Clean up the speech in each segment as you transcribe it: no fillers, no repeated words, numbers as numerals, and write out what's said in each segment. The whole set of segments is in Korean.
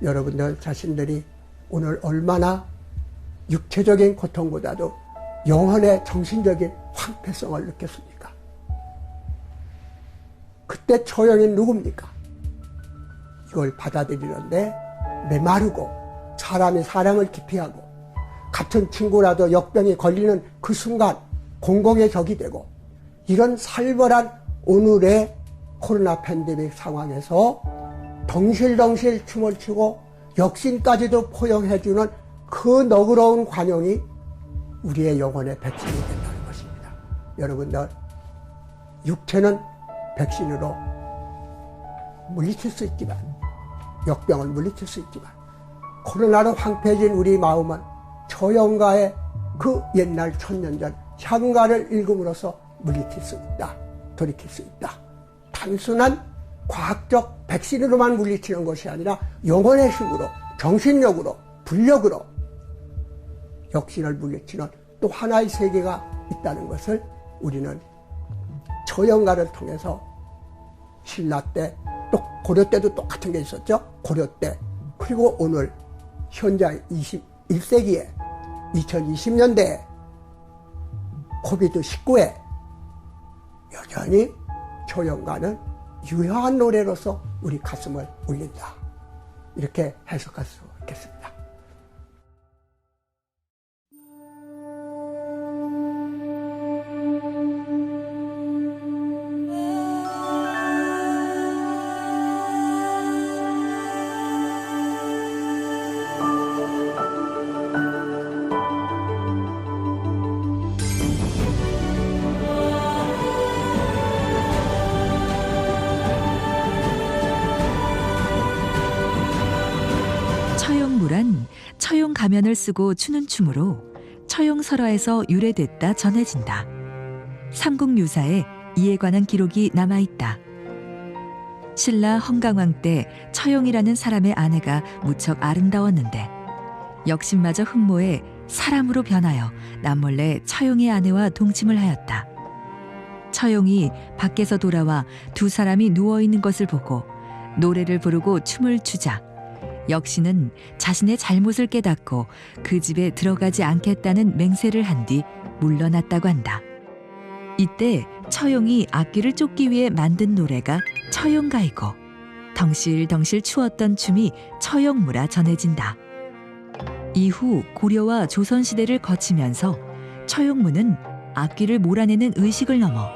여러분들 자신들이 오늘 얼마나 육체적인 고통보다도 영혼의 정신적인 황폐성을 느꼈습니까? 그때 처형이 누굽니까? 이걸 받아들이는데 메마르고 사람이 사람을 기피하고 같은 친구라도 역병이 걸리는 그 순간 공공의 적이 되고 이런 살벌한 오늘의 코로나 팬데믹 상황에서 덩실덩실 춤을 추고 역신까지도 포용해주는 그 너그러운 관용이 우리의 영혼의 백신이 된다는 것입니다. 여러분들, 육체는 백신으로 물리칠 수 있지만, 역병을 물리칠 수 있지만, 코로나로 황폐해진 우리 마음은 처형가의 그 옛날 천년 전 향가를 읽음으로써 물리칠 수 있다, 돌이킬 수 있다. 단순한 과학적 백신으로만 물리치는 것이 아니라 영혼의 힘으로, 정신력으로, 불력으로 역신을 물리치는 또 하나의 세계가 있다는 것을 우리는 처형가를 통해서 신라 때, 또 고려 때도 똑같은 게 있었죠. 고려 때. 그리고 오늘 현재 21세기에 2020년대에 코비드19에 여전히 처형가는 유효한 노래로서 우리 가슴을 울린다. 이렇게 해석할 수 있겠습니다. 처용무란 처용 가면을 쓰고 추는 춤으로 처용설화에서 유래됐다 전해진다. 삼국유사에 이에 관한 기록이 남아있다. 신라 헌강왕 때 처용이라는 사람의 아내가 무척 아름다웠는데 역신마저 흠모해 사람으로 변하여 남몰래 처용의 아내와 동침을 하였다. 처용이 밖에서 돌아와 두 사람이 누워있는 것을 보고 노래를 부르고 춤을 추자 역신은 자신의 잘못을 깨닫고 그 집에 들어가지 않겠다는 맹세를 한 뒤 물러났다고 한다. 이때 처용이 악귀를 쫓기 위해 만든 노래가 처용가이고 덩실덩실 추었던 춤이 처용무라 전해진다. 이후 고려와 조선시대를 거치면서 처용무는 악귀를 몰아내는 의식을 넘어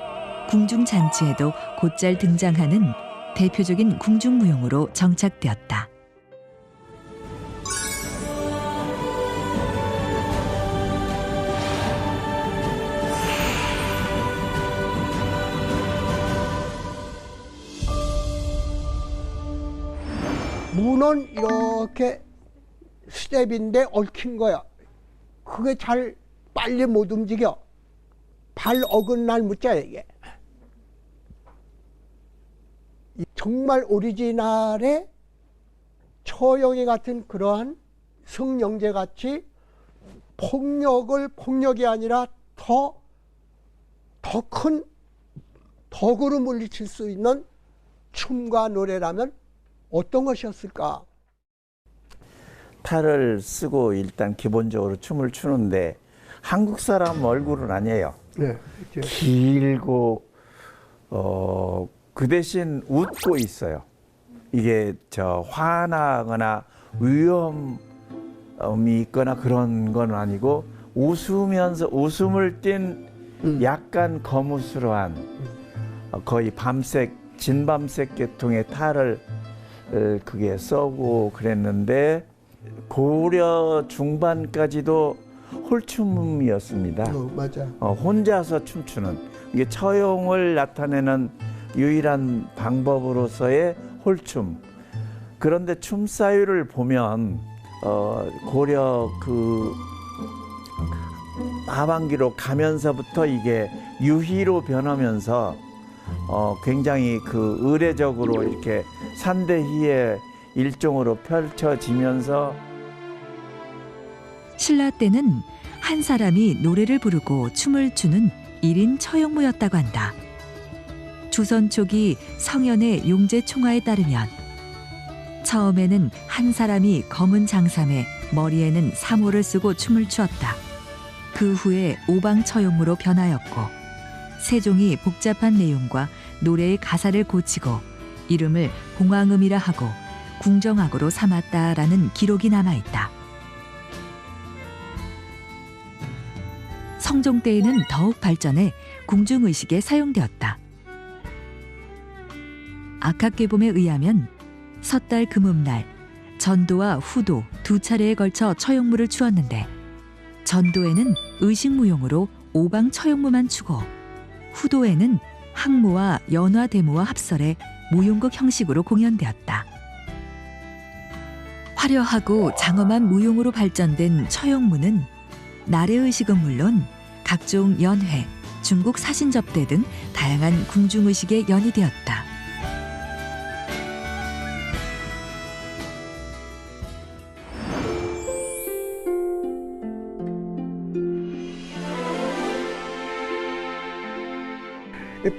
궁중잔치에도 곧잘 등장하는 대표적인 궁중무용으로 정착되었다. 무는 이렇게 스텝인데 얽힌 거야. 그게 잘 빨리 못 움직여. 발 어긋날 무자 이게. 정말 오리지널의 처형이 같은 그러한 성령제같이 폭력을 폭력이 아니라 더 큰 덕으로 물리칠 수 있는 춤과 노래라면 어떤 것이었을까? 탈을 쓰고 일단 기본적으로 춤을 추는데 한국 사람 얼굴은 아니에요. 네, 길고 그 대신 웃고 있어요. 이게 화나거나 위험이 있거나 그런 건 아니고 웃으면서 웃음을 띤 약간 거무스러한 거의 밤색 진밤색 계통의 탈을 그게 써고 그랬는데 고려 중반까지도 홀춤이었습니다. 맞아. 혼자서 춤추는 이게 처용을 나타내는 유일한 방법으로서의 홀춤. 그런데 춤사위를 보면 고려 그 하반기로 가면서부터 이게 유희로 변하면서 굉장히 그 의례적으로 이렇게 산대희의 일종으로 펼쳐지면서 신라 때는 한 사람이 노래를 부르고 춤을 추는 1인 처용무였다고 한다. 조선 초기 성현의 용제 총화에 따르면 처음에는 한 사람이 검은 장삼에 머리에는 사모를 쓰고 춤을 추었다. 그 후에 오방처용무로 변하였고 세종이 복잡한 내용과 노래의 가사를 고치고 이름을 봉황음이라 하고 궁정악으로 삼았다라는 기록이 남아있다. 성종 때에는 더욱 발전해 궁중의식에 사용되었다. 악학계봄에 의하면 섣달 금음날 전도와 후도 두 차례에 걸쳐 처용무를 추었는데 전도에는 의식무용으로 오방 처용무만 추고 후도에는 항무와 연화 대무와 합설의 무용극 형식으로 공연되었다. 화려하고 장엄한 무용으로 발전된 처용무는 나래의식은 물론 각종 연회, 중국 사신접대 등 다양한 궁중의식에 연이되었다.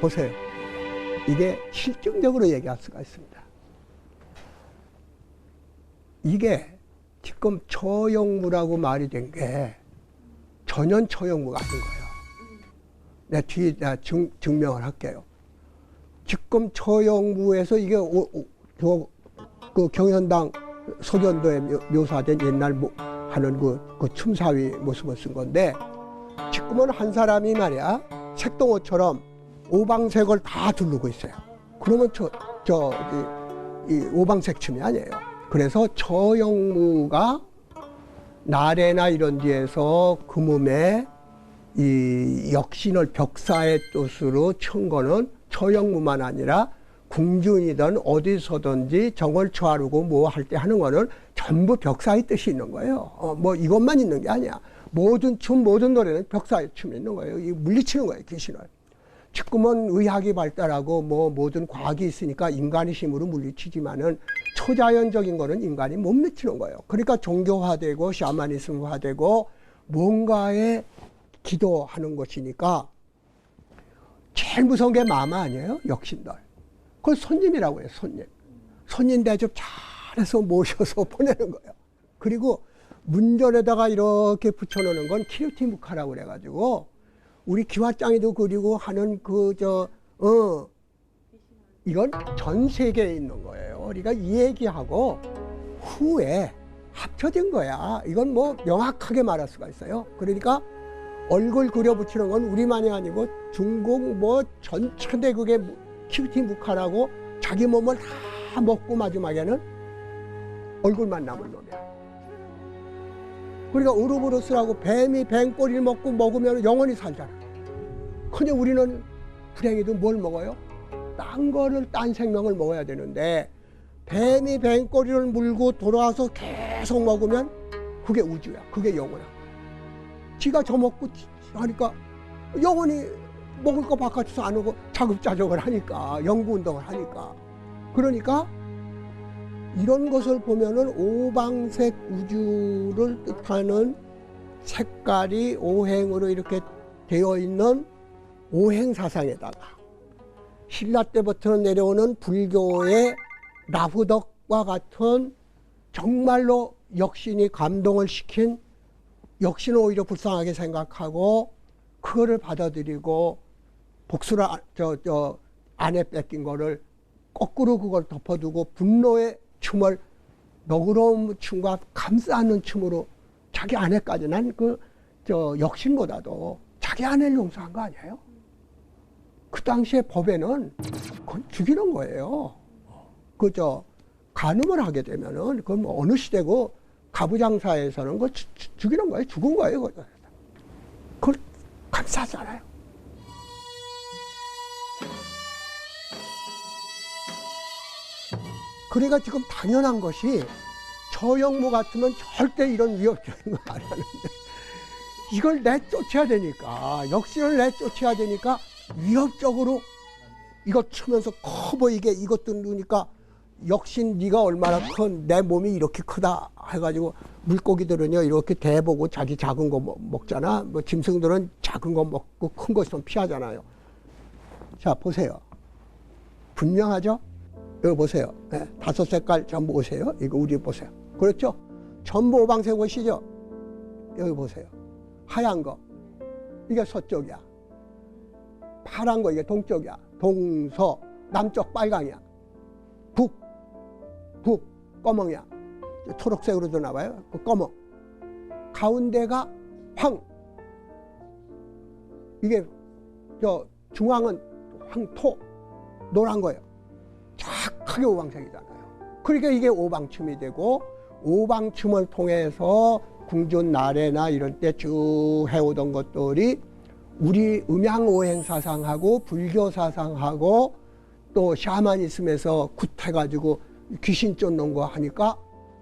보세요. 이게 실증적으로 얘기할 수가 있습니다. 이게 지금 처용무라고 말이 된 게 전현 처용무가 아닌 거예요. 내가 뒤에 증명을 할게요. 지금 처용무에서 이게 그 경현당 소견도에 묘사된 옛날 하는 그 춤사위 모습을 쓴 건데 지금은 한 사람이 말이야 색동호처럼 오방색을 다 두르고 있어요. 그러면 이 오방색 춤이 아니에요. 그래서 처용무가 나래나 이런 데에서 금음에 이 역신을 벽사의 뜻으로 친 거는 처용무만 아니라 궁중이든 어디서든지 정을 취하르고 뭐 할 때 하는 거는 전부 벽사의 뜻이 있는 거예요. 뭐 이것만 있는 게 아니야. 모든 춤, 모든 노래는 벽사의 춤이 있는 거예요. 이 물리치는 거예요, 귀신을. 지금은 의학이 발달하고 뭐 모든 과학이 있으니까 인간의 힘으로 물리치지만은 초자연적인 거는 인간이 못 미치는 거예요. 그러니까 종교화되고 샤머니즘화되고 뭔가에 기도하는 것이니까 제일 무서운 게 마마 아니에요? 역신들. 그걸 손님이라고 해요, 손님. 손님 대접 잘해서 모셔서 보내는 거예요. 그리고 문전에다가 이렇게 붙여놓는 건 키루티무카라고 그래가지고 우리 기와장이도 그리고 하는 이건 전 세계에 있는 거예요. 우리가 이 얘기하고 후에 합쳐진 거야. 이건 뭐 명확하게 말할 수가 있어요. 그러니까 얼굴 그려붙이는 건 우리만이 아니고 중국 뭐 전체 대국의 키루티무카라고 자기 몸을 다 먹고 마지막에는 얼굴만 남은 놈이야. 그러니까 우르브루스라고 뱀이 뱀꼬리를 먹으면 영원히 살잖아. 근데 우리는 불행히도 뭘 먹어요? 딴 생명을 먹어야 되는데 뱀이 뱀꼬리를 물고 돌아와서 계속 먹으면 그게 우주야. 그게 영원한 거야. 지가 저 먹고 하니까 영원히 먹을 거 바깥에서 안 오고 자급자족을 하니까 연구운동을 하니까 그러니까 이런 것을 보면은 오방색 우주를 뜻하는 색깔이 오행으로 이렇게 되어 있는 오행 사상에다가 신라 때부터 내려오는 불교의 라후덕과 같은 정말로 역신이 감동을 시킨 역신을 오히려 불쌍하게 생각하고 그거를 받아들이고 복수를 안에 뺏긴 거를 거꾸로 그걸 덮어두고 분노의 춤을 너그러운 춤과 감싸는 춤으로 자기 아내까지 난 역신보다도 자기 아내를 용서한 거 아니에요? 그 당시에 법에는 그건 죽이는 거예요. 간음을 하게 되면은 그건 뭐 어느 시대고 가부장사에서는 그거 죽이는 거예요. 죽은 거예요. 그걸 감싸잖아요. 그러니까 지금 당연한 것이 처용무 같으면 절대 이런 위협적인 거 안 하는데 이걸 내쫓아야 되니까 역신을 내쫓아야 되니까 위협적으로 이거 치면서 커 보이게 이것도 누니까 역신 네가 얼마나 큰 내 몸이 이렇게 크다 해가지고 물고기들은요 이렇게 대보고 자기 작은 거 먹잖아. 뭐 짐승들은 작은 거 먹고 큰 거 있으면 피하잖아요. 자 보세요. 분명하죠? 여기 보세요. 네, 5색깔 전부 오세요. 이거 우리 보세요. 그렇죠? 전부 오방색 옷이죠? 여기 보세요. 하얀 거. 이게 서쪽이야. 파란 거 이게 동쪽이야. 동서. 남쪽 빨강이야. 북 검은이야. 초록색으로도 나와요. 그 검은. 가운데가 황. 이게 저 중앙은 황토. 노란 거예요. 정확하게 오방색이잖아요. 그러니까 이게 오방춤이 되고, 오방춤을 통해서 궁전 나래나 이런 때 쭉 해오던 것들이 우리 음양오행 사상하고 불교 사상하고 또 샤머니즘에서 굿해가지고 귀신 쫓는 거 하니까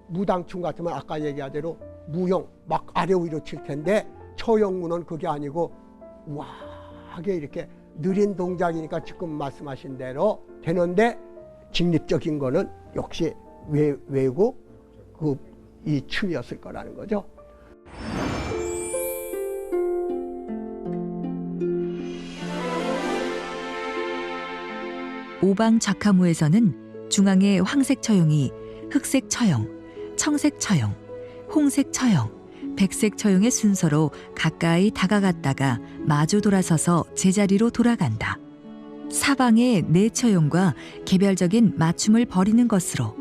무당춤 같으면 아까 얘기한 대로 무용 막 아래 위로 칠 텐데, 처용무는 그게 아니고 우아하게 이렇게 느린 동작이니까 지금 말씀하신 대로 되는데, 직립적인 거는 역시 외국 이 춤이었을 거라는 거죠. 오방 좌카무에서는 중앙의 황색 처용이 흑색 처용, 청색 처용, 홍색 처용, 백색 처용의 순서로 가까이 다가갔다가 마주 돌아서서 제자리로 돌아간다. 사방의 네 처용과 개별적인 맞춤을 벌이는 것으로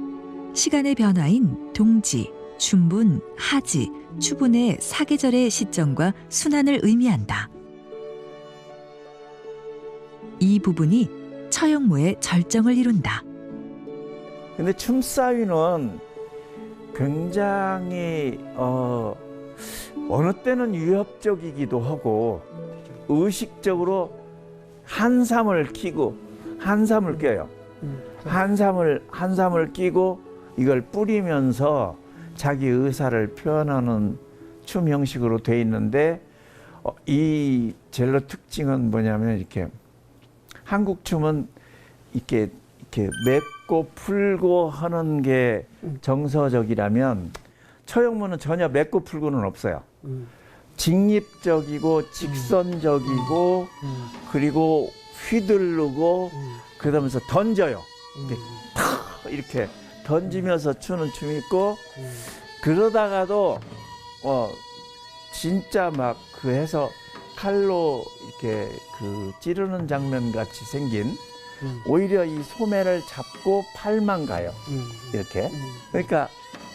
시간의 변화인 동지, 춘분, 하지, 추분의 사계절의 시점과 순환을 의미한다. 이 부분이 처용무의 절정을 이룬다. 근데 춤사위는 굉장히 어느 때는 위협적이기도 하고, 의식적으로 한삼을 끼고 한삼을 껴요. 한삼을 끼고 이걸 뿌리면서 자기 의사를 표현하는 춤 형식으로 돼 있는데, 이 젤로 특징은 뭐냐면, 이렇게 한국 춤은 이렇게 맺고 풀고 하는 게 정서적이라면, 처용무는 전혀 맺고 풀고는 없어요. 직립적이고 직선적이고 그리고 휘두르고 그러면서 던져요. 이렇게 탁 이렇게 던지면서 추는 춤이 있고, 그러다가도 진짜 막 그 해서 칼로 이렇게 그 찌르는 장면 같이 생긴, 오히려 이 소매를 잡고 팔만 가요. 이렇게. 그러니까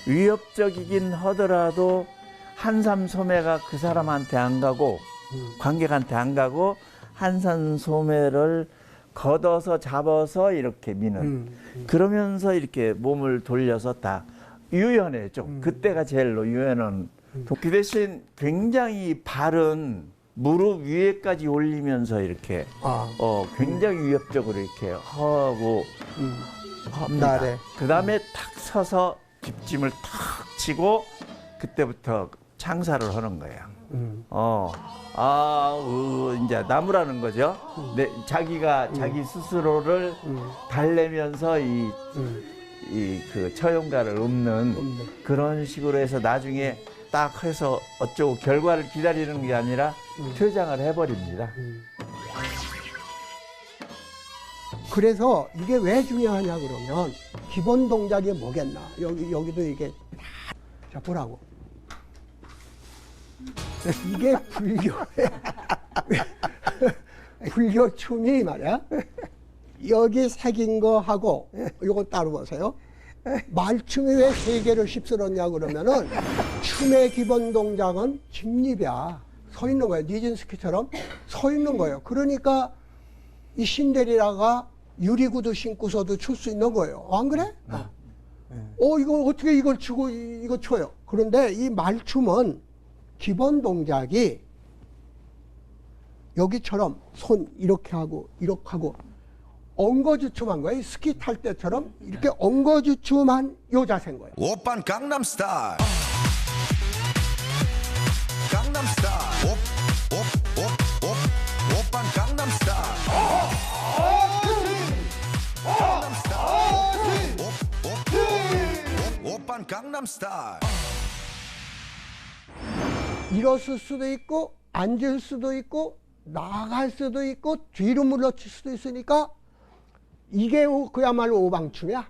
위협적이긴 하더라도 한삼 소매가 그 사람한테 안 가고, 관객한테 안 가고, 한삼 소매를 걷어서 잡아서 이렇게 미는. 그러면서 이렇게 몸을 돌려서 다 유연해. 좀 그때가 제일로 유연한. 그 대신 굉장히 발은 무릎 위에까지 올리면서 이렇게 굉장히 위협적으로 이렇게 하고 합니다. 그 다음에 탁 서서 뒷짐을 탁 치고 그때부터 창사를 하는 거예요. 이제 나무라는 거죠. 자기 스스로를 달래면서 그 처용가를 읊는 그런 식으로 해서 나중에 딱 해서 어쩌고 결과를 기다리는 게 아니라 퇴장을 해버립니다. 그래서 이게 왜 중요하냐 그러면, 기본 동작이 뭐겠나. 여기도 이게 자 보라고. 이게 불교의 불교 춤이 말이야. 여기 새긴 거 하고 이건 따로 보세요. 말춤이 왜 세계를 휩쓸었냐 그러면은, 춤의 기본 동작은 직립이야. 서 있는 거예요. 니진스키처럼 서 있는 거예요. 그러니까 이 신데렐라가 유리구두 신고서도 출 수 있는 거예요. 안 그래? 이거 어떻게 이걸 추고 이거 춰요. 그런데 이 말춤은 기본 동작이 여기처럼 손 이렇게 하고 엉거주춤한 거예요. 스키 탈 때처럼 이렇게 엉거주춤한 요 자세인 거예요. 오빤 강남스타일 강남스타일 오빤 강남스타일 오빤 강남스타일. 일어설 수도 있고 앉을 수도 있고 나갈 수도 있고 뒤로 물러칠 수도 있으니까 이게 그야말로 오방춤이야.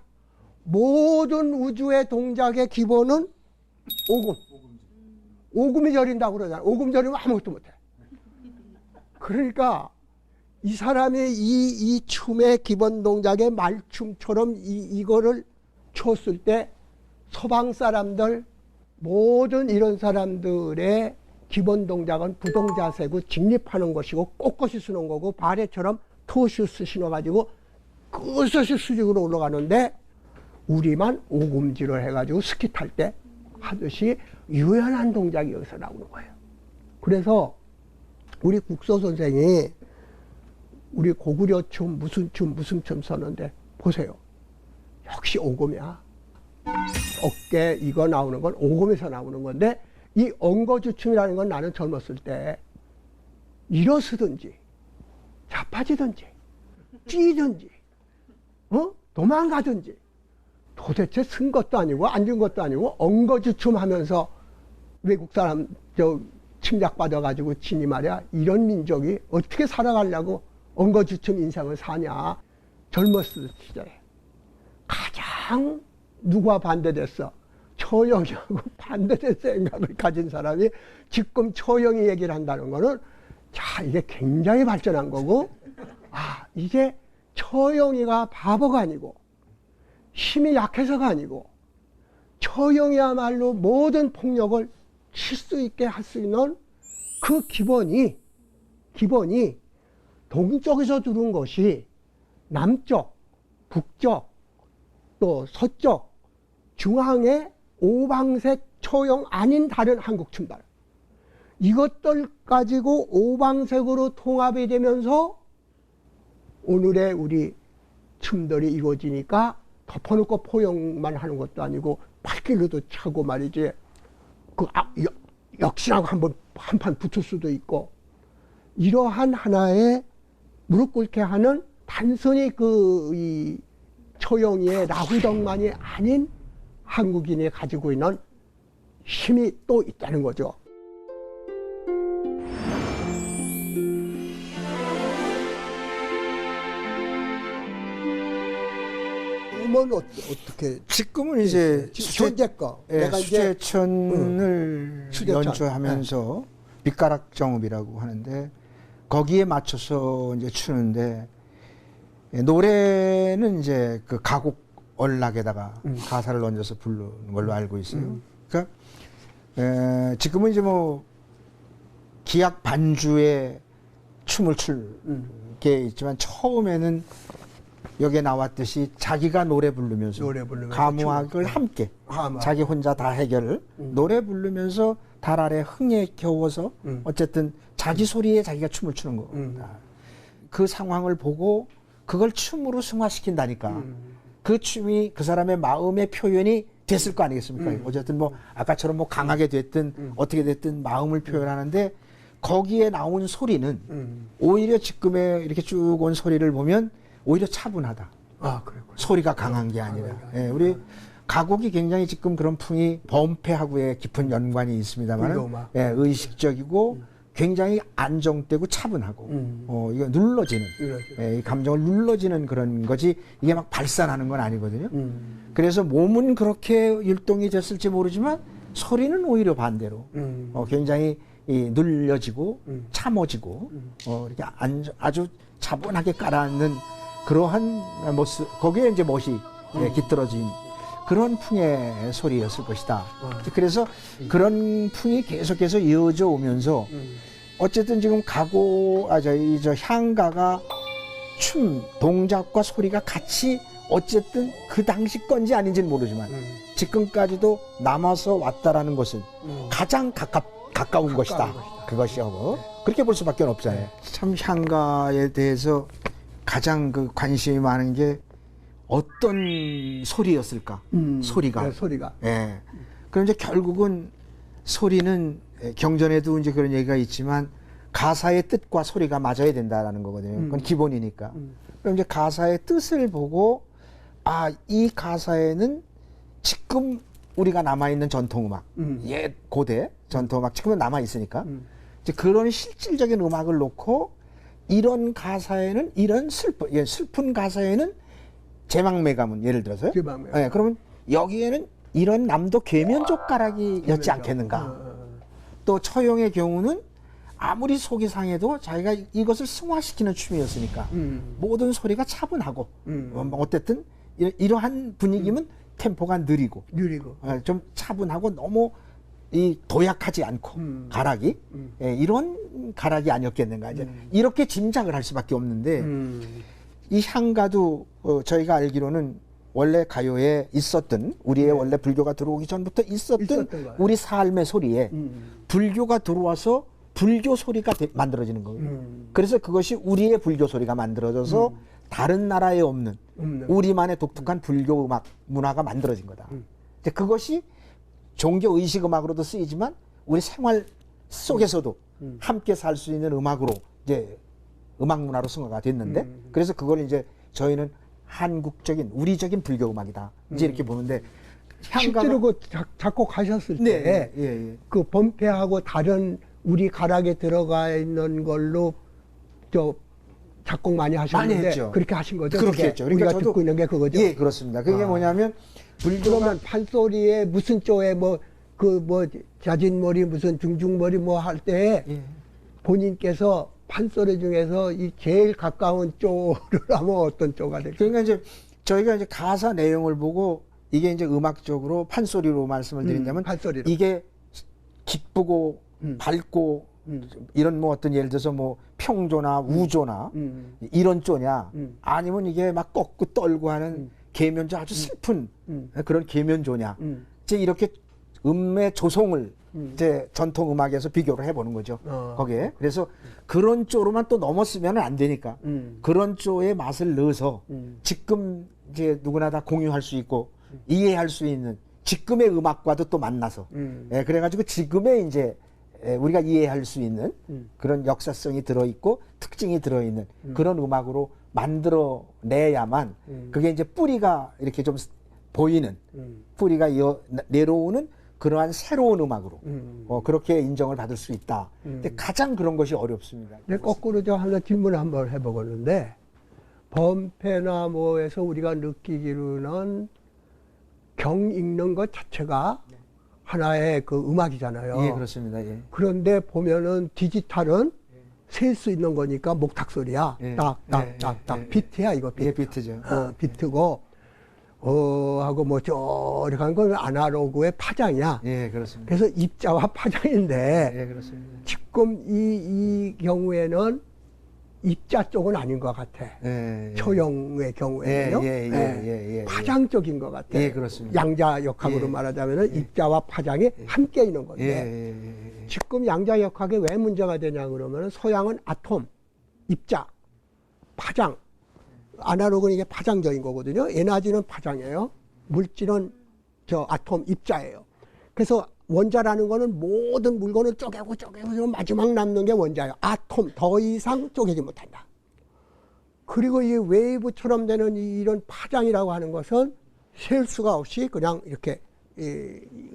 모든 우주의 동작의 기본은 오금. 오금이 저린다고 그러잖아. 오금 저리면 아무것도 못해. 그러니까 이 사람이 이 춤의 기본 동작의 말춤처럼 이거를 췄을 때 서방 사람들 모든 이런 사람들의 기본 동작은 부동자세고 직립하는 것이고 꼿꼿이 쓰는 거고 바레처럼 토슈스 신어가지고 끝없이 수직으로 올라가는데 우리만 오금질을 해가지고 스키 탈 때 하듯이 유연한 동작이 여기서 나오는 거예요. 그래서 우리 국소 선생이 우리 고구려 춤 무슨 춤 썼는데 보세요. 역시 오금이야. 어깨 이거 나오는 건 오금에서 나오는 건데 이 엉거주춤이라는 건 나는 젊었을 때 일어서든지 자빠지든지 뛰든지 도망가든지 도대체 쓴 것도 아니고 앉은 것도 아니고 엉거주춤 하면서 외국 사람 침략받아가지고 지니 말이야. 이런 민족이 어떻게 살아가려고 엉거주춤 인생을 사냐. 젊었을 시절에 가장 누구와 반대됐어? 처형이하고 반대된 생각을 가진 사람이 지금 처형이 얘기를 한다는 거는 자 이게 굉장히 발전한 거고 이게 처형이가 바보가 아니고 힘이 약해서가 아니고 처형이야말로 모든 폭력을 칠 수 있게 할 수 있는 그 기본이 동쪽에서 들어온 것이 남쪽, 북쪽, 또 서쪽, 중앙의 오방색 처형 아닌 다른 한국 춤들 이것들 가지고 오방색으로 통합이 되면서 오늘의 우리 춤들이 이루어지니까 덮어놓고 포용만 하는 것도 아니고 팔길로도 차고 말이지 역시나 한판 붙을 수도 있고 이러한 하나의 무릎 꿇게 하는 단순히 이 처형이의 나후덕만이 아닌 한국인이 가지고 있는 힘이 또 있다는 거죠. 음은 어떻게? 지금은 이제 현재 거. 내가 이제 수제천을 수제천. 연주하면서 밑가락 정읍이라고 하는데 거기에 맞춰서 이제 추는데 노래는 이제 그 가곡 언락에다가 가사를 얹어서 부르는 걸로 알고 있어요. 그러니까 지금은 이제 뭐 기악 반주에 춤을 출 게 있지만 처음에는 여기에 나왔듯이 자기가 노래 부르면서 가무악을 함께 자기 혼자 다 해결을 노래 부르면서 달 아래 흥에 겨워서 어쨌든 자기 소리에 자기가 춤을 추는 겁니다. 그 상황을 보고 그걸 춤으로 승화시킨다니까 그 춤이 그 사람의 마음의 표현이 됐을 거 아니겠습니까? 어쨌든 뭐 아까처럼 뭐 강하게 됐든 어떻게 됐든 마음을 표현하는데 거기에 나온 소리는 오히려 지금의 이렇게 쭉 온 소리를 보면 오히려 차분하다. 소리가 강한 게 아니라. 예, 우리 가곡이 굉장히 지금 그런 풍이 범패하고의 깊은 연관이 있습니다만, 예, 의식적이고 굉장히 안정되고 차분하고, 이거 눌러지는, 예, 이 감정을 눌러지는 그런 거지 이게 막 발산하는 건 아니거든요. 그래서 몸은 그렇게 율동이 됐을지 모르지만 소리는 오히려 반대로 굉장히 눌려지고 참어지고 이렇게 아주 차분하게 깔아앉는 그러한 모습, 거기에 이제 멋이 깃들어진 그런 풍의 소리였을 것이다. 그래서 그런 풍이 계속해서 이어져 오면서 어쨌든 지금 저 향가가 춤, 동작과 소리가 같이 어쨌든 그 당시 건지 아닌지는 모르지만 지금까지도 남아서 왔다라는 것은 가장 가까운 것이다. 그것이하고 그렇게 볼 수밖에 없잖아요. 참 향가에 대해서 가장 그 관심이 많은 게 어떤 소리였을까? 소리가. 네, 소리가. 예. 그럼 이제 결국은 소리는 경전에도 이제 그런 얘기가 있지만 가사의 뜻과 소리가 맞아야 된다라는 거거든요. 그건 기본이니까. 그럼 이제 가사의 뜻을 보고 이 가사에는 지금 우리가 남아있는 전통음악, 옛 고대 전통음악 지금은 남아있으니까 이제 그런 실질적인 음악을 놓고 이런 가사에는 이런 슬픈 가사에는 제망매 가문 예를 들어서요. 제망매. 예, 그러면 여기에는 이런 남도 계면족 가락이였지 않겠는가. 또 처용의 경우는 아무리 속이 상해도 자기가 이것을 승화시키는 춤이었으니까 모든 소리가 차분하고 어쨌든 이러한 분위기면 템포가 느리고 느리고. 좀 차분하고 너무 이 도약하지 않고 가락이 예, 이런 가락이 아니었겠는가 이제 이렇게 짐작을 할 수밖에 없는데 이 향가도 저희가 알기로는 원래 가요에 있었던 우리의 원래 불교가 들어오기 전부터 있었던 거예요. 우리 삶의 소리에 불교가 들어와서 불교 소리가 만들어지는 거예요. 그래서 그것이 우리의 불교 소리가 만들어져서 다른 나라에 없는 우리만의 독특한 불교 음악 문화가 만들어진 거다. 이제 그것이 종교 의식 음악으로도 쓰이지만 우리 생활 속에서도 함께 살 수 있는 음악으로 이제 음악 문화로 승화가 됐는데 그래서 그걸 이제 저희는 한국적인 우리적인 불교 음악이다. 이제 이렇게 보는데 실제로 그 작곡하셨을 때 네, 예, 예. 그 범패하고 다른 우리 가락에 들어가 있는 걸로 저 작곡 많이 하셨는데 많이 했죠. 그렇게 하신 거죠? 그렇게 그게? 했죠. 그러니까 우리가 저도- 듣고 있는 게 그거죠? 예, 그렇습니다. 그게 뭐냐면 그러면 판소리에 무슨 쪼에 뭐 자진머리 무슨 중중머리 뭐 할 때 예. 본인께서 판소리 중에서 이 제일 가까운 쪼를 하면 어떤 쪼가 될까요? 그러니까 이제 저희가 이제 가사 내용을 보고 이게 이제 음악적으로 판소리로 말씀을 드린다면 판소리로. 이게 기쁘고 밝고 이런 뭐 어떤 예를 들어서 뭐 평조나 우조나 이런 쪼냐 아니면 이게 막 꺾고 떨고 하는 계면조 아주 슬픈 그런 계면조냐 이제 이렇게 음의 조성을 이제 전통 음악에서 비교를 해보는 거죠. 거기에 그래서 그런 쪼로만 또 넘었으면 안 되니까 그런 쪼의 맛을 넣어서 지금 이제 누구나 다 공유할 수 있고 이해할 수 있는 지금의 음악과도 또 만나서 예, 그래가지고 지금의 이제 우리가 이해할 수 있는 그런 역사성이 들어있고 특징이 들어있는 그런 음악으로 만들어내야만 그게 이제 뿌리가 이렇게 좀 보이는 뿌리가 내려오는 그러한 새로운 음악으로 그렇게 인정을 받을 수 있다. 근데 가장 그런 것이 어렵습니다. 네, 거꾸로 저 하나 질문을 한번 해보겠는데 범패나 뭐에서 우리가 느끼기로는 경 읽는 것 자체가 하나의 그 음악이잖아요. 예, 그렇습니다. 예. 그런데 보면은 디지털은 셀 수 있는 거니까 목탁 소리야. 예. 딱딱딱딱 예. 비트야 이거 비트. 예, 비트죠. 비트고 하고 뭐 이렇게 하는 건 아날로그의 파장이야. 예, 그렇습니다. 그래서 입자와 파장인데 예, 그렇습니다. 지금 이 경우에는 입자 쪽은 아닌 것 같아. 예, 예. 초용의 경우에는요. 예. 파장적인 것 같아. 예, 그렇습니다. 양자역학으로 예. 말하자면 입자와 파장이 함께 있는 예, 건데 예. 지금 양자역학이 왜 문제가 되냐 그러면 서양은 아톰, 입자, 파장, 아날로그는 이게 파장적인 거거든요. 에너지는 파장이에요. 물질은 저 아톰, 입자예요. 그래서 원자라는 거는 모든 물건을 쪼개고 마지막 남는 게 원자예요. 아톰, 더 이상 쪼개지 못한다. 그리고 이 웨이브처럼 되는 이런 파장이라고 하는 것은 셀 수가 없이 그냥 이렇게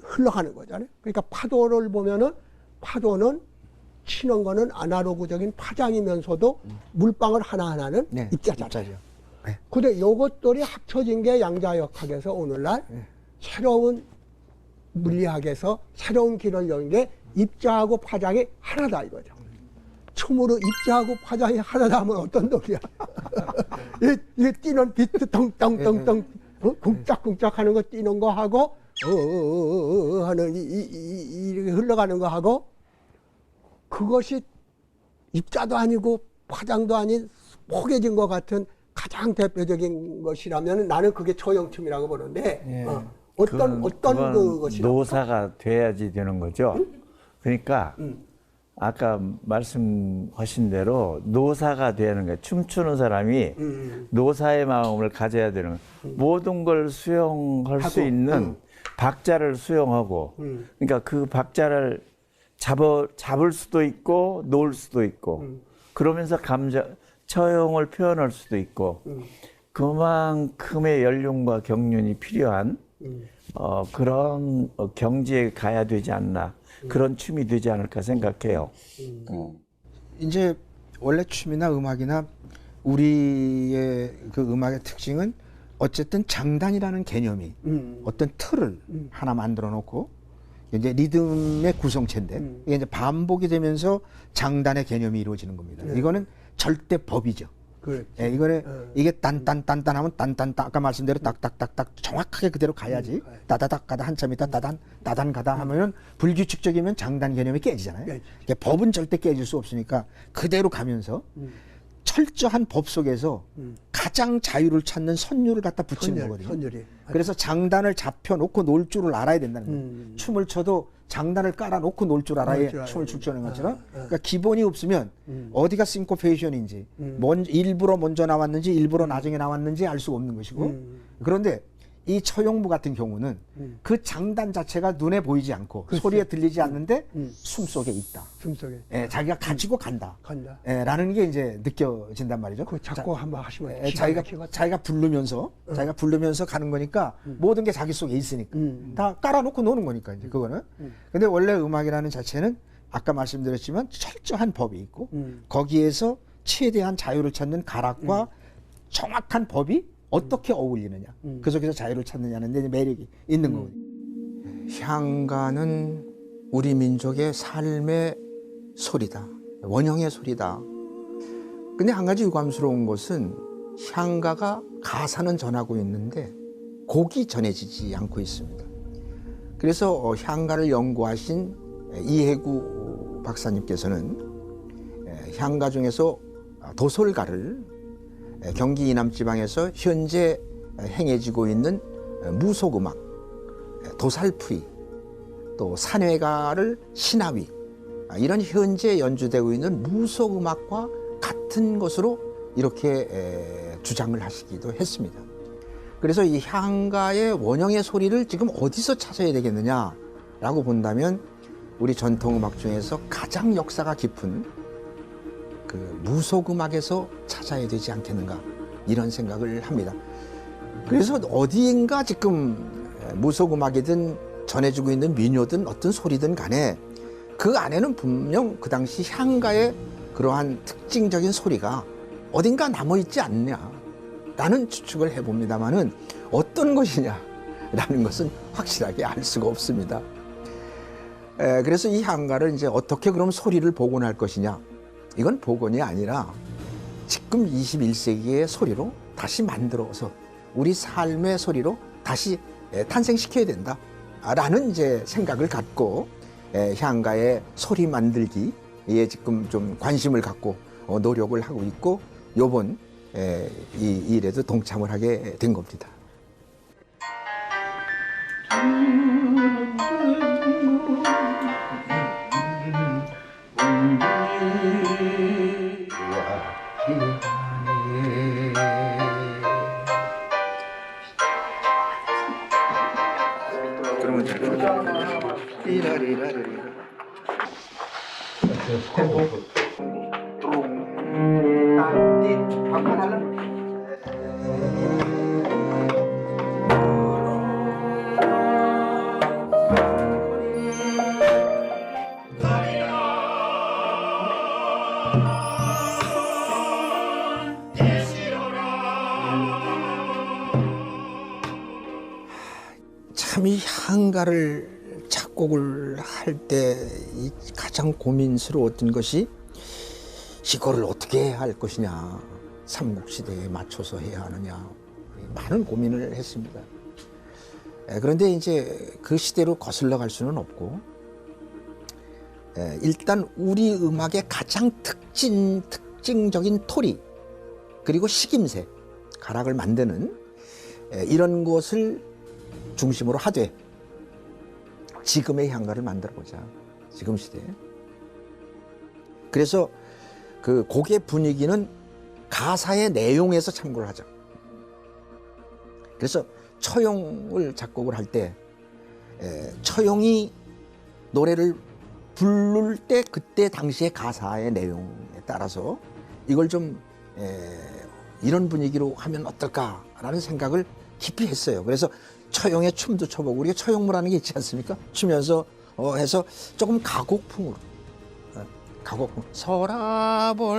흘러가는 거잖아요. 그러니까 파도를 보면은 파도는 치는 거는 아날로그적인 파장이면서도 물방울 하나하나는 네, 입자잖아요. 입자죠. 네. 근데 요것들이 합쳐진 게 양자역학에서 오늘날 새로운 물리학에서 새로운 길을 연 게 입자하고 파장이 하나다 이거죠. 춤으로 입자하고 파장이 하나다 하면 어떤 놈이야. 이 뛰는 비트 덩덩덩덩 쿵짝쿵짝 하는 거 뛰는 거 하고 하는 이렇게 흘러가는 거 하고 그것이 입자도 아니고 파장도 아닌 포개진 것 같은 가장 대표적인 것이라면 나는 그게 초용춤이라고 보는데 예. 어떤 그건 그것이 노사가 돼야지 되는 거죠. 그러니까 아까 말씀하신 대로 노사가 되는 거예요. 춤추는 사람이 노사의 마음을 가져야 되는 거예요. 모든 걸 수용할 수 있는 박자를 수용하고 그러니까 그 박자를 잡을 수도 있고 놓을 수도 있고 그러면서 처용을 표현할 수도 있고 그만큼의 연륜과 경륜이 필요한 그런 경지에 가야 되지 않나 그런 춤이 되지 않을까 생각해요. 이제 원래 춤이나 음악이나 우리의 그 음악의 특징은 어쨌든 장단이라는 개념이 어떤 틀을 하나 만들어 놓고 이제 리듬의 구성체인데 이게 이제 반복이 되면서 장단의 개념이 이루어지는 겁니다. 이거는 절대 법이죠. 그렇지. 예, 이거는 이게 딴딴딴딴 하면 딴딴딴 아까 말씀대로 딱딱딱딱 정확하게 그대로 가야지 따다닥 가다 한참 있다 따단 가다 하면은 불규칙적이면 장단 개념이 깨지잖아요. 깨지. 이게 법은 절대 깨질 수 없으니까 그대로 가면서 철저한 법 속에서 가장 자유를 찾는 선율을 갖다 붙이는 거거든요. 선율이. 그래서 장단을 잡혀놓고 놀 줄을 알아야 된다는 거예요. 춤을 춰도 장단을 깔아놓고 놀 줄 알아야 놀 줄 춤을 출 줄 아는 것처럼. 아. 그러니까 기본이 없으면 어디가 싱코페이션인지, 일부러 먼저 나왔는지, 일부러 나중에 나왔는지 알 수가 없는 것이고. 그런데 이 처용부 같은 경우는 그 장단 자체가 눈에 보이지 않고 글쎄. 소리에 들리지 않는데 숨 속에 있다. 숨속에 예, 자기가 가지고 간다. 간다. 예, 라는 게 이제 느껴진단 말이죠. 그 작곡 한번 하시면 예, 자기가 부르면서 가는 거니까 모든 게 자기 속에 있으니까 다 깔아놓고 노는 거니까 이제 그거는. 근데 원래 음악이라는 자체는 아까 말씀드렸지만 철저한 법이 있고 거기에서 최대한 자유를 찾는 가락과 정확한 법이 어떻게 어울리느냐, 그 속에서 자유를 찾느냐는 데 매력이 있는 거거든요. 향가는 우리 민족의 삶의 소리다, 원형의 소리다. 근데 한 가지 유감스러운 것은 향가가 가사는 전하고 있는데 곡이 전해지지 않고 있습니다. 그래서 향가를 연구하신 이해구 박사님께서는 향가 중에서 도솔가를 경기 이남 지방에서 현재 행해지고 있는 무속음악, 도살풀이, 또 산회가를 신하위, 이런 현재 연주되고 있는 무속음악과 같은 것으로 이렇게 주장을 하시기도 했습니다. 그래서 이 향가의 원형의 소리를 지금 어디서 찾아야 되겠느냐라고 본다면 우리 전통음악 중에서 가장 역사가 깊은 그 무속음악에서 찾아야 되지 않겠는가, 이런 생각을 합니다. 그래서 어디인가 지금 무속음악이든 전해지고 있는 민요든 어떤 소리든 간에 그 안에는 분명 그 당시 향가의 그러한 특징적인 소리가 어딘가 남아있지 않느냐라는 추측을 해봅니다만은 어떤 것이냐라는 것은 확실하게 알 수가 없습니다. 그래서 이 향가를 이제 어떻게 그럼 소리를 복원할 것이냐, 이건 복원이 아니라 지금 21세기의 소리로 다시 만들어서 우리 삶의 소리로 다시 탄생시켜야 된다라는 이제 생각을 갖고 향가의 소리 만들기에 지금 좀 관심을 갖고 노력을 하고 있고, 요번 이 일에도 동참을 하게 된 겁니다. 그러면 잘 참 이 향가를 작곡을 할 때 이 가장 고민스러웠던 것이 이거를 어떻게 해야 할 것이냐, 삼국시대에 맞춰서 해야 하느냐, 많은 고민을 했습니다. 그런데 이제 그 시대로 거슬러 갈 수는 없고, 일단 우리 음악의 가장 특징적인 토리, 그리고 식임새, 가락을 만드는 이런 것을 중심으로 하되 지금의 향가를 만들어보자, 지금 시대에. 그래서 그 곡의 분위기는 가사의 내용에서 참고를 하자. 그래서 처용을 작곡을 할 때 처용이 노래를 부를 때 그때 당시의 가사의 내용에 따라서 이걸 좀 이런 분위기로 하면 어떨까라는 생각을 깊이 했어요. 그래서 처용의 춤도 춰보고, 우리가 처용무라는 게 있지 않습니까? 추면서 해서 조금 가곡풍으로, 가곡풍. 서라볼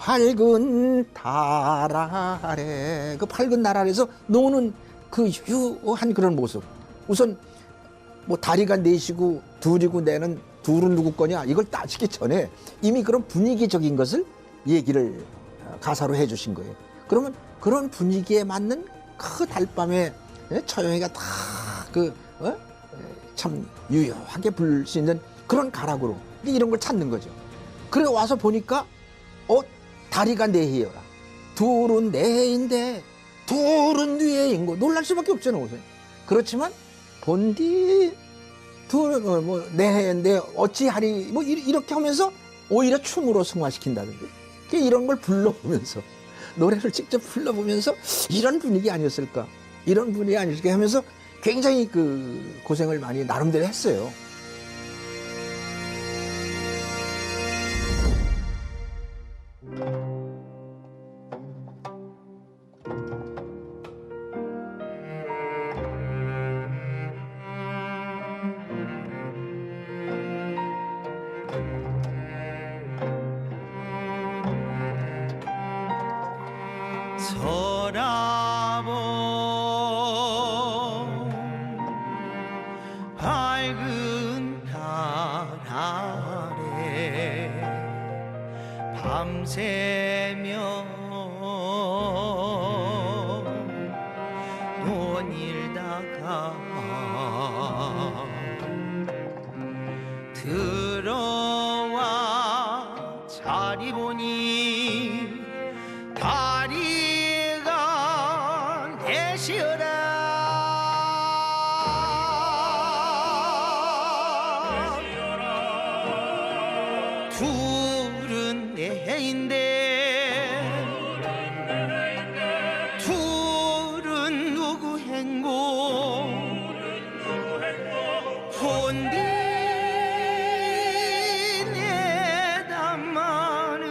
밝은 달 아래, 그 밝은 달 아래에서 노는 그 유한 그런 모습. 우선 뭐 다리가 넷이고 둘이고 내는 둘은 누구 거냐 이걸 따지기 전에 이미 그런 분위기적인 것을 얘기를 가사로 해주신 거예요. 그러면 그런 분위기에 맞는 그 달밤에 처형이가 다 참 유효하게 부를 수 있는 그런 가락으로 이런 걸 찾는 거죠. 그래 와서 보니까 다리가 네 해여라. 둘은 네 해인데 둘은 네 해인 거 놀랄 수밖에 없잖아요. 그렇지만 본디 둘은 네 해인데 어찌하리 뭐 이렇게 하면서 오히려 춤으로 승화시킨다든지 이런 걸 불러보면서 노래를 직접 불러보면서 이런 분위기 아니었을까 이런 분위기 아니었을까 하면서 굉장히 그 고생을 많이 나름대로 했어요. 서라본 밝은 달 아래 밤새며 논일다가 들어와 자리 보니 다리가 넷이어라. 둘은 네 해인데 둘은 누구 행고 혼비 내 담마는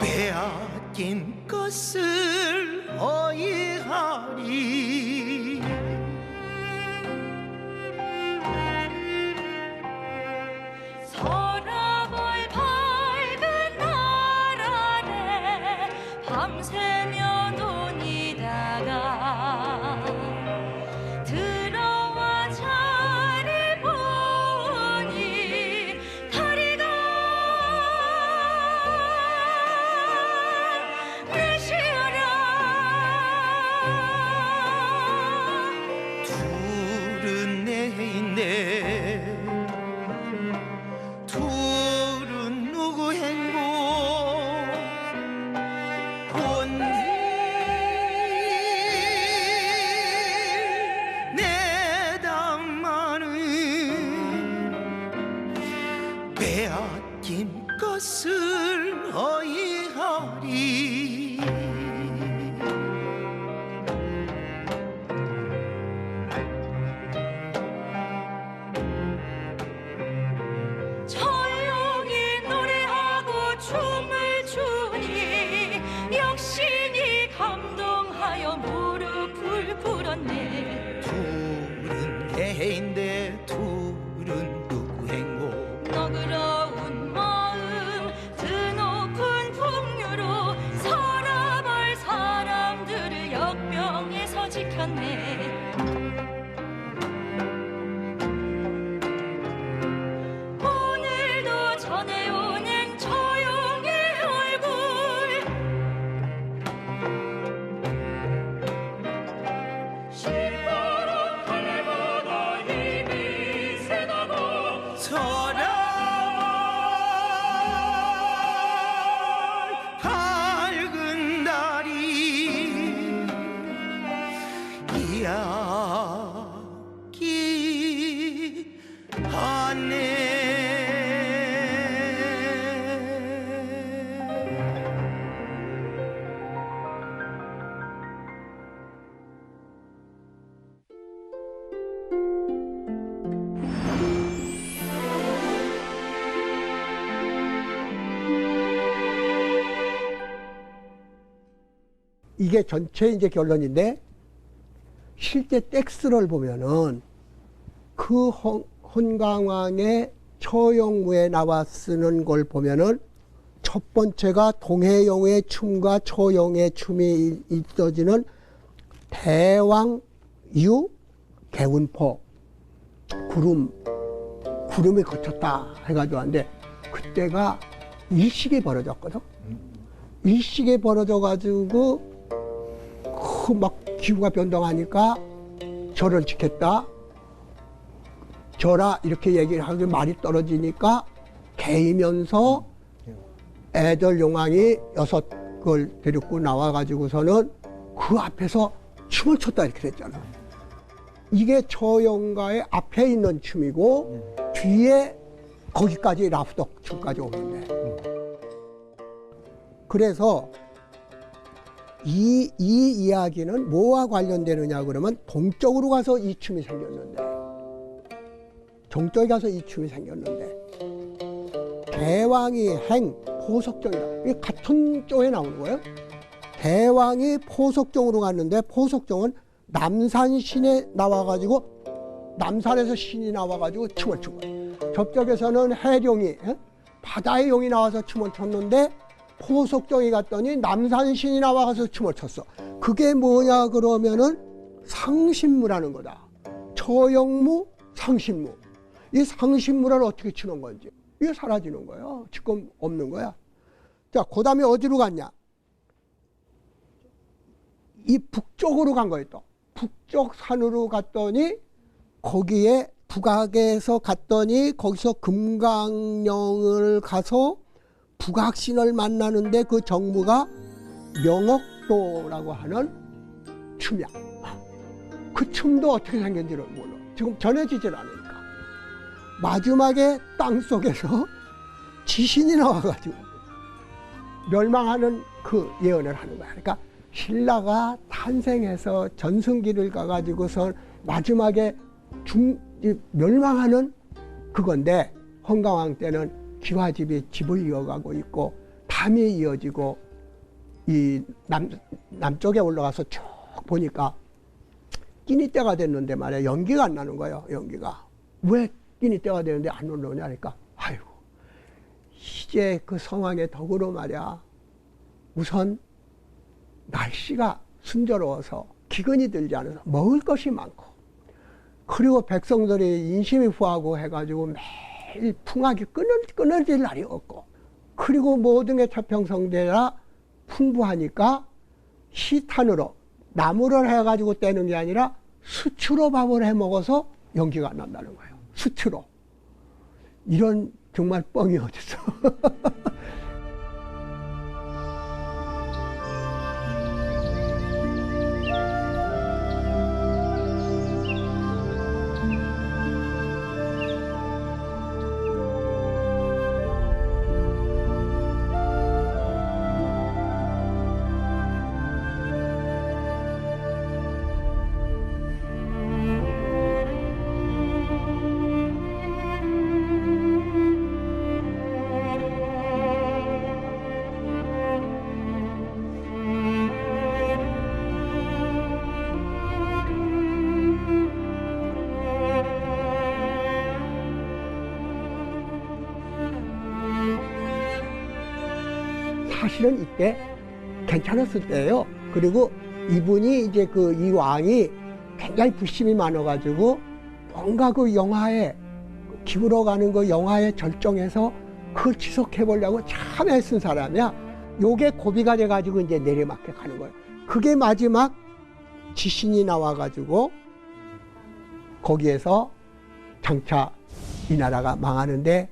빼앗긴 것을 어이하리. 서라볼 밝은 달 아래 밤새며 논이다가 들어와 자리 보니 다리가 넷이어라. 둘은 네 해인데 둘은 누구 행고 혼비 내 담마는 빼앗긴 것을 어이하리. 조용히 노래하고 춤을 추니 역신이 감동하여 무릎을 꿇었네. 둘은 네 해인데 둘은 누구 행고 너그러운 마음 드높은 풍류로 서라볼 사람들을 역병에서 지켰네. 오늘도 전해오는 조용의 얼굴 실버로 달래보다 힘이 세다고 서라 밝은 달이 이야기하네. 이게 전체 이제 결론인데 실제 텍스트를 보면은 그 헌강왕의 처용무에 나와 쓰는 걸 보면은 첫 번째가 동해용의 춤과 처용의 춤이 있어지는 대왕유 개운포 구름이 거쳤다 해가지고 하는데 그때가 일식이 벌어졌거든. 일식이 벌어져가지고 막 기후가 변동하니까 절을 지켰다. 절아 이렇게 얘기를 하고 말이 떨어지니까 개이면서 애들 용왕이 6걸 데리고 나와가지고서는 그 앞에서 춤을 췄다 이렇게 됐잖아. 이게 처용가의 앞에 있는 춤이고 뒤에 거기까지 라프덕 춤까지 오는데 그래서 이 이야기는 뭐와 관련되느냐 그러면 동쪽으로 가서 이 춤이 생겼는데 동쪽에 가서 이 춤이 생겼는데 대왕이 행 포석정이다. 이게 같은 쪽에 나오는 거예요. 대왕이 포석정으로 갔는데 포석정은 남산신에 나와가지고 남산에서 신이 나와가지고 춤을 춘 거예요. 저쪽에서는 해룡이 바다의 용이 나와서 춤을 췄는데 포석정이 갔더니 남산신이 나와서 춤을 췄어. 그게 뭐냐 그러면은 상신무라는 거다. 처용무, 상신무. 이 상신무를 어떻게 추는 건지 이게 사라지는 거예요. 지금 없는 거야. 자, 그 다음에 어디로 갔냐? 이 북쪽으로 간 거예요. 또 북쪽 산으로 갔더니 거기에 북악에서 갔더니 거기서 금강령을 가서 북악신을 만나는데 그 정무가 명옥도라고 하는 춤이야. 그 춤도 어떻게 생겼는지를 몰라. 지금 전해지질 않으니까. 마지막에 땅속에서 지신이 나와가지고 멸망하는 그 예언을 하는 거야. 그러니까 신라가 탄생해서 전승기를 가가지고서 마지막에 멸망하는 그건데 헌강왕 때는 기와집이 집을 이어가고 있고 담이 이어지고 이 남쪽에 올라가서 쭉 보니까 끼니 때가 됐는데 말이야 연기가 안 나는 거예요. 연기가 왜 끼니 때가 되는데 안 올라오냐 하니까 아이고 이제 그 성황의 덕으로 말이야 우선 날씨가 순조로워서 기근이 들지 않아서 먹을 것이 많고 그리고 백성들이 인심이 후하고 해가지고 매일 풍악이 끊어질 날이 없고 그리고 모든 게 태평성대라 풍부하니까 시탄으로 나무를 해가지고 떼는 게 아니라 수추로 밥을 해 먹어서 연기가 안 난다는 거예요. 수추로. 이런 정말 뻥이 어딨어. 사실은 이때 괜찮았을 때예요. 그리고 이분이 이제 이 왕이 굉장히 불심이 많아가지고 뭔가 그 영화에 기울어 가는 그 영화에 절정해서 그걸 지속해 보려고 참 애쓴 사람이야. 요게 고비가 돼가지고 이제 내리막해 가는 거예요. 그게 마지막 지신이 나와가지고 거기에서 장차 이 나라가 망하는데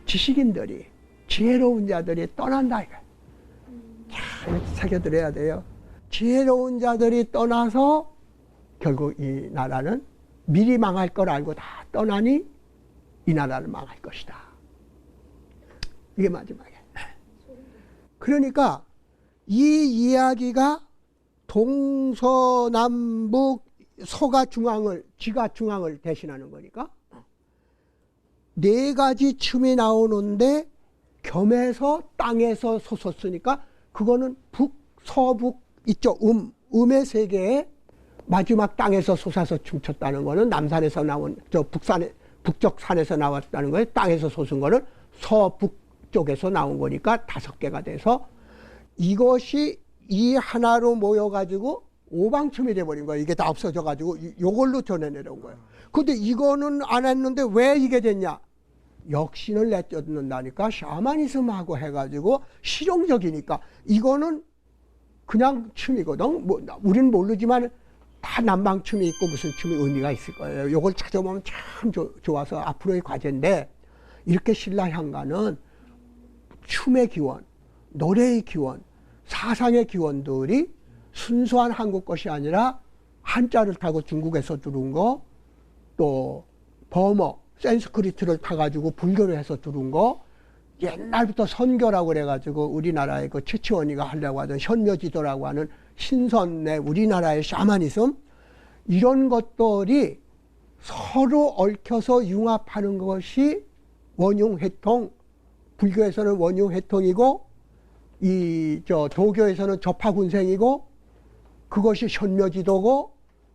지식인들이 지혜로운 자들이 떠난다 이거야. 잘 새겨들어야 돼요. 지혜로운 자들이 떠나서 결국 이 나라는 미리 망할 걸 알고 다 떠나니 이 나라는 망할 것이다. 이게 마지막이야. 그러니까 이 이야기가 동서남북 서가 중앙을 지가 중앙을 대신하는 거니까 네 가지 춤이 나오는데 겸해서 땅에서 솟았으니까 그거는 북, 서북 이쪽 음의 세계에 마지막 땅에서 솟아서 춤췄다는 거는 남산에서 나온 저 북산에 북쪽 산에서 나왔다는 거예요. 땅에서 솟은 거는 서북쪽에서 나온 거니까 5개가 돼서 이것이 이 하나로 모여가지고 오방춤이 돼버린 거예요. 이게 다 없어져가지고 요걸로 전해 내려온 거예요. 근데 이거는 안 했는데 왜 이게 됐냐? 역신을 내쫓는다니까 샤머니즘하고 해가지고 실용적이니까 이거는 그냥 춤이거든. 뭐 우리는 모르지만 다 남방춤이 있고 무슨 춤이 의미가 있을 거예요. 이걸 찾아보면 참 좋아서 앞으로의 과제인데 이렇게 신라향가는 춤의 기원, 노래의 기원, 사상의 기원들이 순수한 한국 것이 아니라 한자를 타고 중국에서 들은 거, 또 버머, 산스크리트를 타가지고 불교를 해서 들은 거, 옛날부터 선교라고 그래가지고 우리나라의 그 최치원이가 하려고 하던 현묘지도라고 하는 신선의 우리나라의 샤머니즘, 이런 것들이 서로 얽혀서 융합하는 것이 원흉회통, 불교에서는 원흉회통이고 도교에서는 접하군생이고 그것이 현묘지도고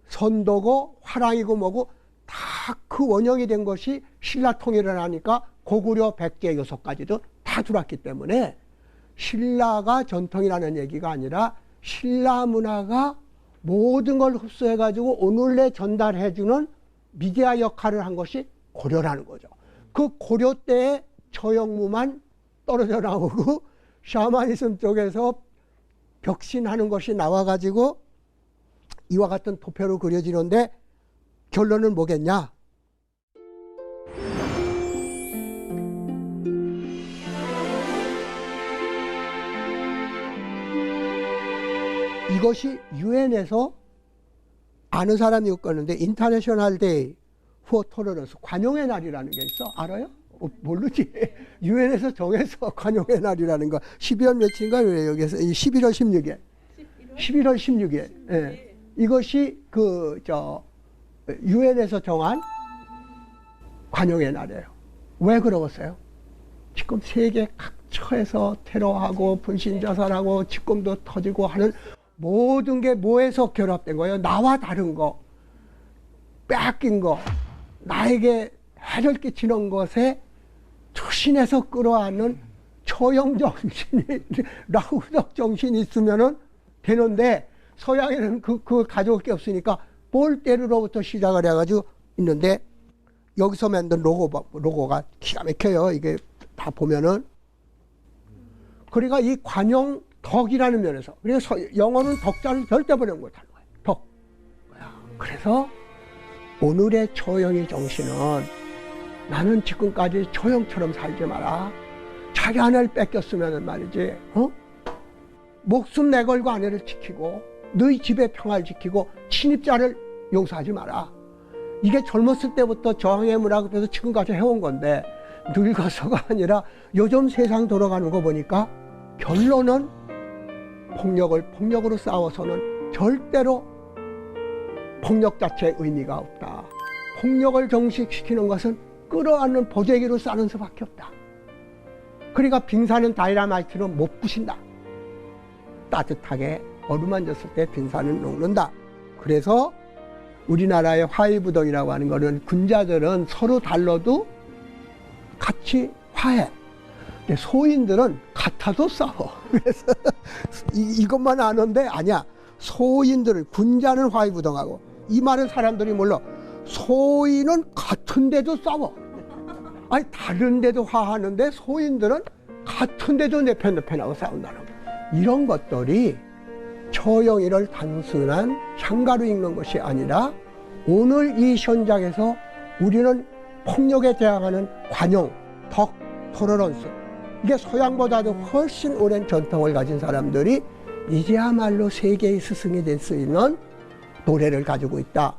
선도고 화랑이고 뭐고 다 그 원형이 된 것이 신라통일을 하니까 고구려 백제 6가지도 다 들어왔기 때문에 신라가 전통이라는 얘기가 아니라 신라 문화가 모든 걸 흡수해가지고 오늘내 전달해주는 미디어 역할을 한 것이 고려라는 거죠. 그 고려 때의 처형무만 떨어져 나오고 샤머니즘 쪽에서 벽신하는 것이 나와가지고 이와 같은 도표로 그려지는데 결론은 뭐겠냐? 이것이 유엔에서 아는 사람이 없겠는데 인터내셔널 데이 포 토러런스 관용의 날이라는 게 있어. 알아요? 모르지. 유엔에서 정해서 관용의 날이라는 거 12월 며칠인가 여기서 11월 16일. 11월 16일. 예. 이것이 유엔에서 정한 관용의 날이에요. 왜 그러겠어요? 지금 세계 각처에서 테러하고 분신자살하고 집권도 터지고 하는 모든 게 뭐에서 결합된 거예요? 나와 다른 거, 빼앗긴 거, 나에게 해를 끼치는 것에 투신해서 끌어안는 처형정신이, 라후덕 정신이 있으면은 되는데, 서양에는 그 가져올 게 없으니까 볼테르로부터 시작을 해가지고 있는데, 여기서 만든 로고가 기가 막혀요. 이게 다 보면은. 그러니까 이 관용 덕이라는 면에서, 그래서 영어는 덕자를 절대 번역 못하는 거예요. 덕. 그래서 오늘의 처형의 정신은 나는 지금까지 처형처럼 살지 마라. 자기 아내를 뺏겼으면 말이지, 목숨 내걸고 아내를 지키고 너희 집의 평화를 지키고 침입자를 용서하지 마라. 이게 젊었을 때부터 저항의 문화에서 지금까지 해온 건데 늙어서가 아니라 요즘 세상 돌아가는 거 보니까 결론은 폭력으로 싸워서는 절대로 폭력 자체의 의미가 없다. 폭력을 정식시키는 것은 끌어안는 보재기로 싸는 수밖에 없다. 그러니까 빙산은 다이나마이트는 못 부신다. 따뜻하게 어루만졌을 때 빙산은 녹는다. 그래서 우리나라의 화해부동이라고 하는 거는 군자들은 서로 달라도 같이 화해. 근데 소인들은 같아도 싸워. 그래서 이것만 아는데 아니야. 소인들을 군자는 화해부동하고 이 말은 사람들이 몰라. 소인은 같은데도 싸워. 아니 다른데도 화하는데 소인들은 같은데도 내 편하고 싸운다는 거. 이런 것들이 처형일을 단순한 향가로 읽는 것이 아니라 오늘 이 현장에서 우리는 폭력에 대항하는 관용, 덕, 토러런스, 이게 서양보다도 훨씬 오랜 전통을 가진 사람들이 이제야말로 세계의 스승이 될 수 있는 노래를 가지고 있다.